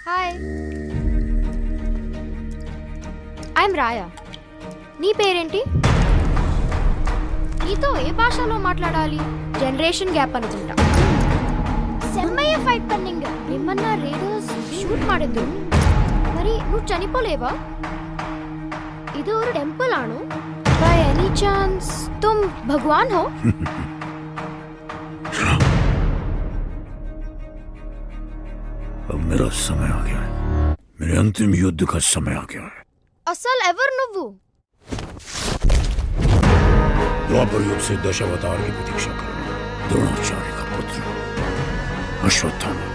Hi, I'm రాయా. నీ పేరేంటి? నీతో ఏ భాషలో మాట్లాడాలి? జనరేషన్ గ్యాప్ అనుకుంటా. సెమ్మయ్య ఫైట్ పన్నింగ్ ఏమన్నా రేడర్స్ షూట్ ಮಾಡಿದ್ರು. మరి నువ్వు చనిపోలేవా? ఇది ఒక టెంపుల్ ఆను. బై ఎనీ ఛాన్స్ तुम भगवान हो? अब मेरा समय आ गया है. मेरे अंतिम युद्ध का समय आ गया है. అసలు ఎవరు నువ్వు? द्वापर युग से दशावतार की प्रतीक्षा कर द्रोणाचार्य का पुत्र अश्वत्थामा.